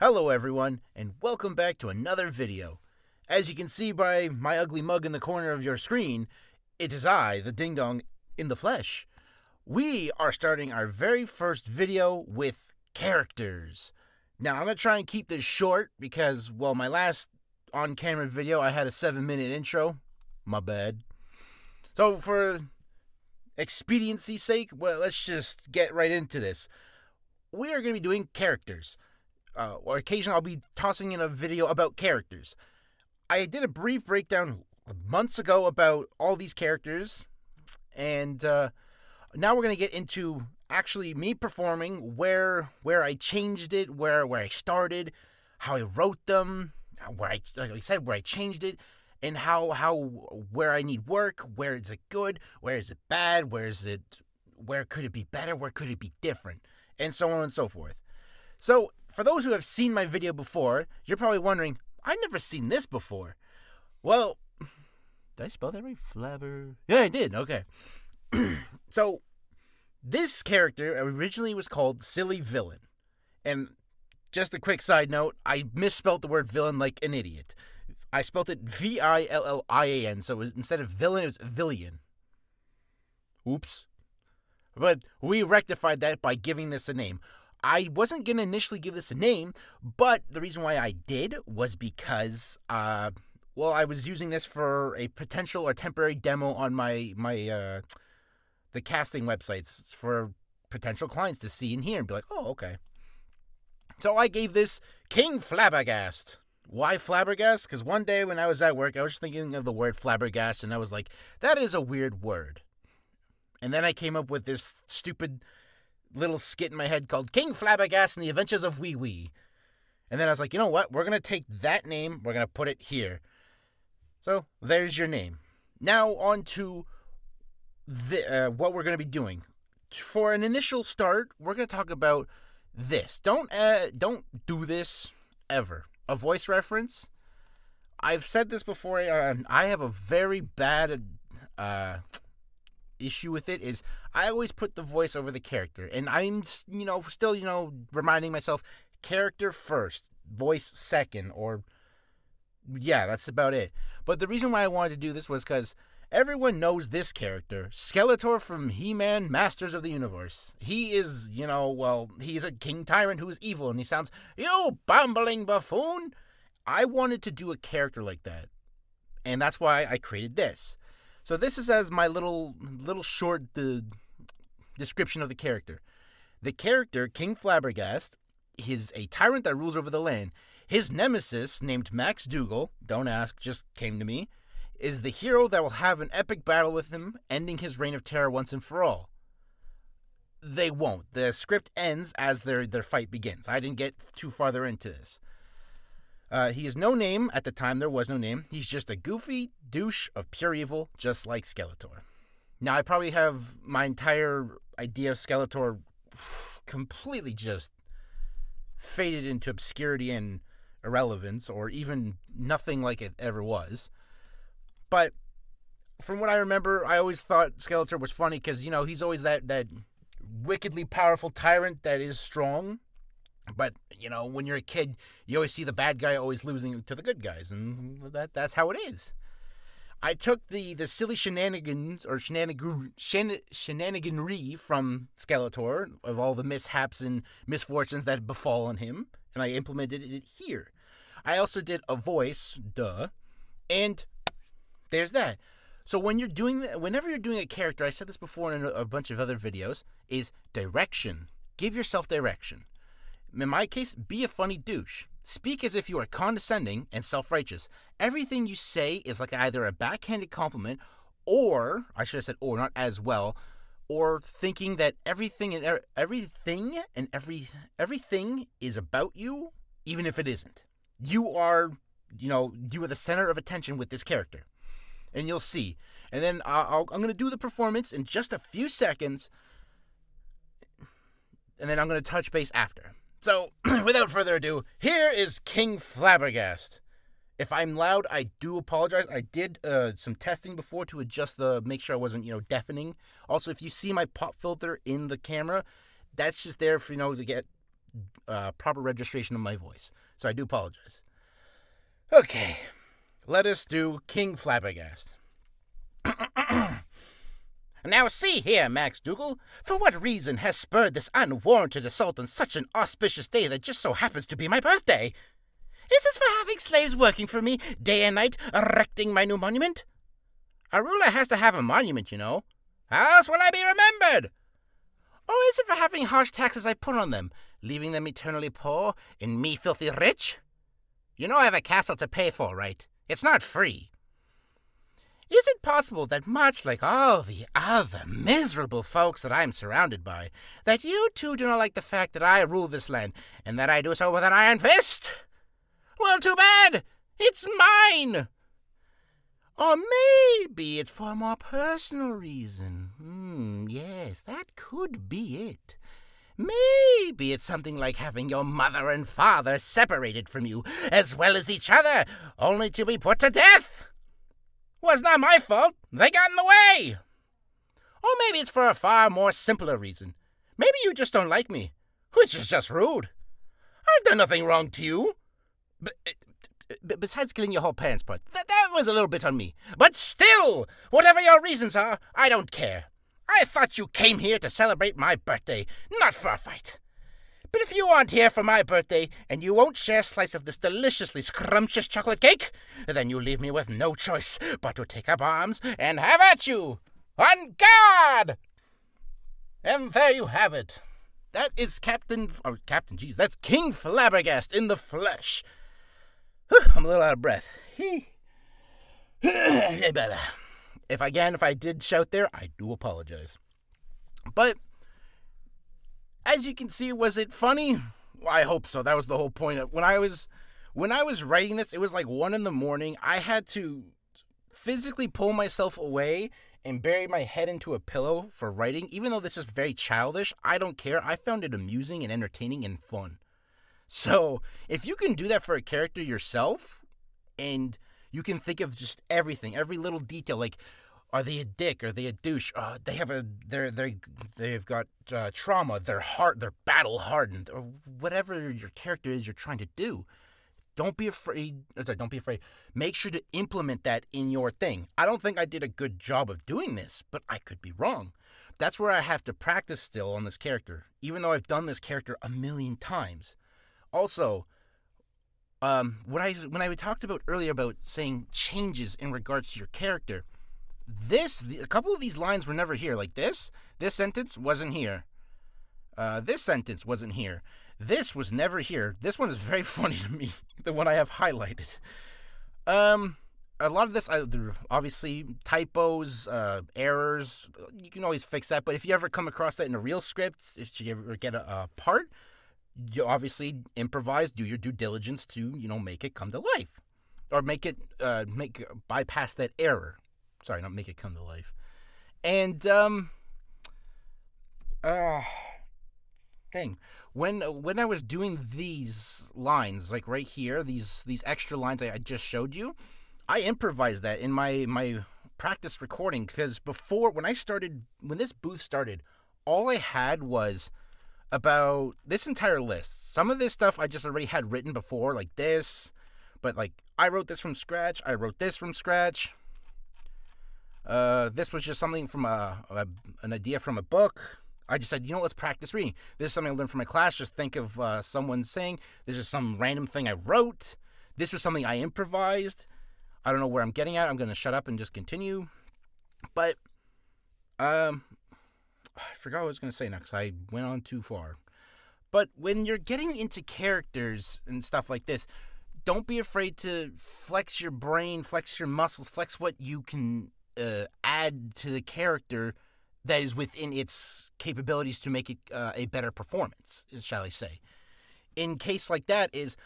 Hello everyone, and welcome back to another video. As you can see by my ugly mug in the corner of your screen, it is I, the Ding Dong, in the flesh. We are starting our very first video with characters. Now, I'm going to try and keep this short because, well, my last on-camera video, I had a 7-minute intro. My bad. So, for expediency's sake, well, let's just get right into this. We are going to be doing characters. Or occasionally I'll be tossing in a video about characters. I did a brief breakdown months ago about all these characters, and now we're going to get into actually me performing, where I changed it, where I started, how I wrote them, where I changed it, and where I need work, where is it good, where is it bad, where could it be better, where could it be different, and so on and so forth. So, for those who have seen my video before, you're probably wondering, I've never seen this before. Well, did I spell that right? Yeah, I did. Okay. So, this character originally was called Silly Villain. And just a quick side note, I misspelled the word villain like an idiot. I spelled it Villian, so instead of villain, it was Villian. Oops. But we rectified that by giving this a name. I wasn't going to initially give this a name, but the reason why I did was because, I was using this for a potential or temporary demo on the casting websites for potential clients to see and hear and be like, oh, okay. So I gave this King Flabbergast. Why Flabbergast? Because one day when I was at work, I was just thinking of the word flabbergast, and I was like, that is a weird word. And then I came up with this stupid little skit in my head called King Flabbergast and the Adventures of Wee Wee. And then I was like, you know what? We're going to take that name. We're going to put it here. So there's your name. Now on to what we're going to be doing. For an initial start, we're going to talk about this. Don't do this ever. A voice reference. I've said this before. I have a very bad issue with it is I always put the voice over the character, and I'm still reminding myself character first, voice second, or yeah, that's about it. But the reason why I wanted to do this was because everyone knows this character, Skeletor from He-Man Masters of the Universe. He is, he's a king tyrant who is evil, and he sounds, you bumbling buffoon. I wanted to do a character like that, and that's why I created this. So this is as my little short description of the character. The character, King Flabbergast, is a tyrant that rules over the land. His nemesis, named Max Dougal, don't ask, just came to me, is the hero that will have an epic battle with him, ending his reign of terror once and for all. They won't. The script ends as their fight begins. I didn't get too farther into this. He has no name. At the time, there was no name. He's just a goofy douche of pure evil, just like Skeletor. Now, I probably have my entire idea of Skeletor completely just faded into obscurity and irrelevance, or even nothing like it ever was. But from what I remember, I always thought Skeletor was funny because, he's always that wickedly powerful tyrant that is strong. But, when you're a kid, you always see the bad guy always losing to the good guys, and that's how it is. I took the silly shenanigans, or shenaniganry from Skeletor, of all the mishaps and misfortunes that had befallen him, and I implemented it here. I also did a voice, and there's that. So whenever you're doing a character, I said this before in a bunch of other videos, is direction. Give yourself direction. In my case, be a funny douche. Speak as if you are condescending and self-righteous. Everything you say is like either a backhanded compliment, or, I should have said or, not as well, or thinking that everything is about you, even if it isn't. You are the center of attention with this character. And you'll see. And then I'm going to do the performance in just a few seconds, and then I'm going to touch base after. So, without further ado, here is King Flabbergast. If I'm loud, I do apologize. I did some testing before to adjust make sure I wasn't, deafening. Also, if you see my pop filter in the camera, that's just there for, to get proper registration of my voice. So I do apologize. Okay, let us do King Flabbergast. Now see here, Max Dougal, for what reason has spurred this unwarranted assault on such an auspicious day that just so happens to be my birthday? Is this for having slaves working for me day and night, erecting my new monument? A ruler has to have a monument, you know. How else will I be remembered? Or is it for having harsh taxes I put on them, leaving them eternally poor and me filthy rich? You know I have a castle to pay for, right? It's not free. Is it possible that much like all the other miserable folks that I am surrounded by, that you too do not like the fact that I rule this land, and that I do so with an iron fist? Well, too bad! It's mine! Or maybe it's for a more personal reason. Yes, that could be it. Maybe it's something like having your mother and father separated from you, as well as each other, only to be put to death. Well, it's not my fault. They got in the way. Or maybe it's for a far more simpler reason. Maybe you just don't like me, which is just rude. I've done nothing wrong to you. Besides killing your whole parents' part, that was a little bit on me. But still, whatever your reasons are, I don't care. I thought you came here to celebrate my birthday, not for a fight. But if you aren't here for my birthday, and you won't share a slice of this deliciously scrumptious chocolate cake, then you leave me with no choice but to take up arms and have at you! On guard! And there you have it. That is that's King Flabbergast in the flesh. I'm a little out of breath. If I did shout there, I do apologize. But as you can see, was it funny? Well, I hope so. That was the whole point. When I was writing this, it was like 1 a.m. I had to physically pull myself away and bury my head into a pillow for writing. Even though this is very childish, I don't care. I found it amusing and entertaining and fun. So, if you can do that for a character yourself, and you can think of just everything, every little detail, like, are they a dick? Are they a douche? They've got trauma. They're battle hardened, or whatever your character is you're trying to do. Don't be afraid. Make sure to implement that in your thing. I don't think I did a good job of doing this, but I could be wrong. That's where I have to practice still on this character, even though I've done this character a million times. Also, when I talked about earlier about saying changes in regards to your character, a couple of these lines were never here. Like this sentence wasn't here. This sentence wasn't here. This was never here. This one is very funny to me, the one I have highlighted. A lot of this, obviously, typos, errors, you can always fix that. But if you ever come across that in a real script, if you ever get a part, you obviously improvise, do your due diligence to, make it come to life. Or bypass that error. Sorry, not make it come to life. And, when I was doing these lines, like right here, these extra lines I just showed you, I improvised that in my practice recording, because when this booth started, all I had was about this entire list. Some of this stuff I just already had written before, like this, but like I wrote this from scratch. I wrote this from scratch. This was just something from an idea from a book. I just said, let's practice reading. This is something I learned from my class. Just think of someone saying, this is some random thing I wrote. This was something I improvised. I don't know where I'm getting at. I'm going to shut up and just continue. But, I forgot what I was going to say now because I went on too far. But when you're getting into characters and stuff like this, don't be afraid to flex your brain, flex your muscles, flex what you can add to the character that is within its capabilities to make it a better performance, shall I say. In case like that is,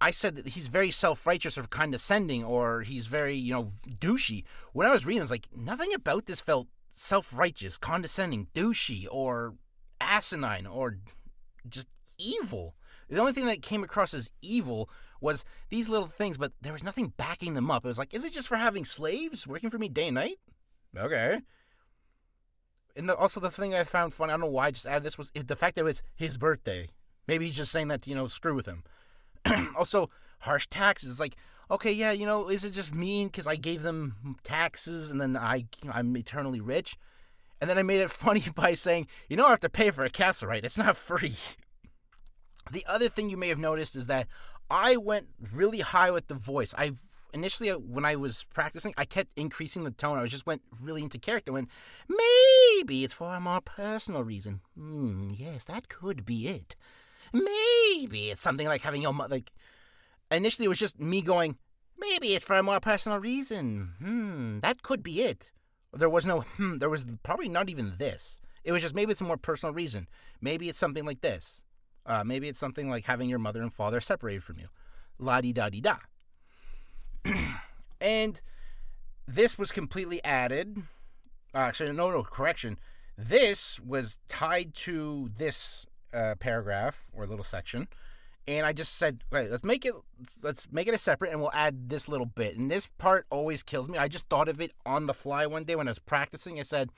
I said that he's very self-righteous or condescending, or he's very, douchey. When I was reading, I was like, nothing about this felt self-righteous, condescending, douchey, or asinine, or just evil. The only thing that came across as evil was these little things, but there was nothing backing them up. It was like, is it just for having slaves working for me day and night? Okay. And also the thing I found funny, I don't know why I just added this, was the fact that it was his birthday. Maybe he's just saying that to, screw with him. Also, harsh taxes. It's like, okay, yeah, is it just mean because I gave them taxes and then I'm eternally rich? And then I made it funny by saying, I have to pay for a castle, right? It's not free. The other thing you may have noticed is that I went really high with the voice. Initially, when I was practicing, I kept increasing the tone. I just went really into character. When maybe it's for a more personal reason. Yes, that could be it. Maybe it's something like having your mother. Like, initially, it was just me going, maybe it's for a more personal reason. That could be it. There was no there was probably not even this. It was just maybe it's a more personal reason. Maybe it's something like this. Maybe it's something like having your mother and father separated from you. La-di-da-di-da. And this was completely added. Actually, no, correction. This was tied to this paragraph or little section. And I just said, right, let's make it a separate, and we'll add this little bit. And this part always kills me. I just thought of it on the fly one day when I was practicing. I said,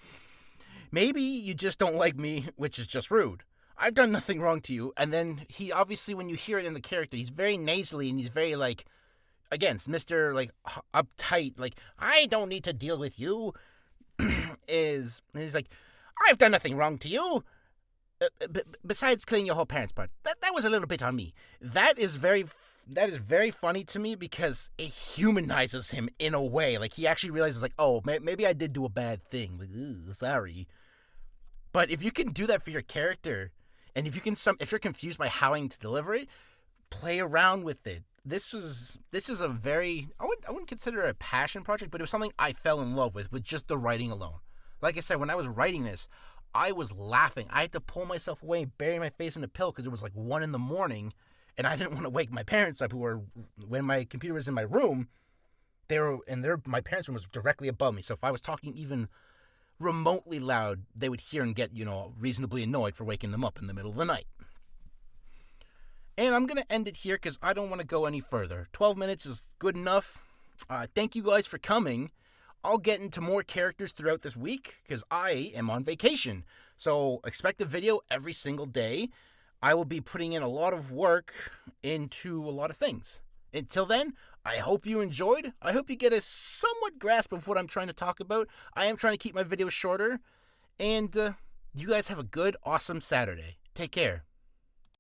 maybe you just don't like me, which is just rude. I've done nothing wrong to you. And then he obviously, when you hear it in the character, he's very nasally and he's very like, again, Mr. like uptight, like, I don't need to deal with you. He's like, I've done nothing wrong to you. Besides killing your whole parents part, that was a little bit on me. That is very funny to me because it humanizes him in a way. Like, he actually realizes, like, oh, maybe I did do a bad thing. Like, sorry. But if you can do that for your character, and if you're confused by how to deliver it, play around with it. This is a very, I wouldn't consider it a passion project, but it was something I fell in love with just the writing alone. Like I said, when I was writing this, I was laughing. I had to pull myself away and bury my face in a pillow because it was like 1 a.m, and I didn't want to wake my parents up, when my computer was in my room, my parents' room was directly above me. So if I was talking even remotely loud, they would hear and get, reasonably annoyed for waking them up in the middle of the night. And I'm going to end it here because I don't want to go any further. 12 minutes is good enough. Thank you guys for coming. I'll get into more characters throughout this week because I am on vacation. So expect a video every single day. I will be putting in a lot of work into a lot of things. Until then, I hope you enjoyed. I hope you get a somewhat grasp of what I'm trying to talk about. I am trying to keep my videos shorter. And you guys have a good, awesome Saturday. Take care.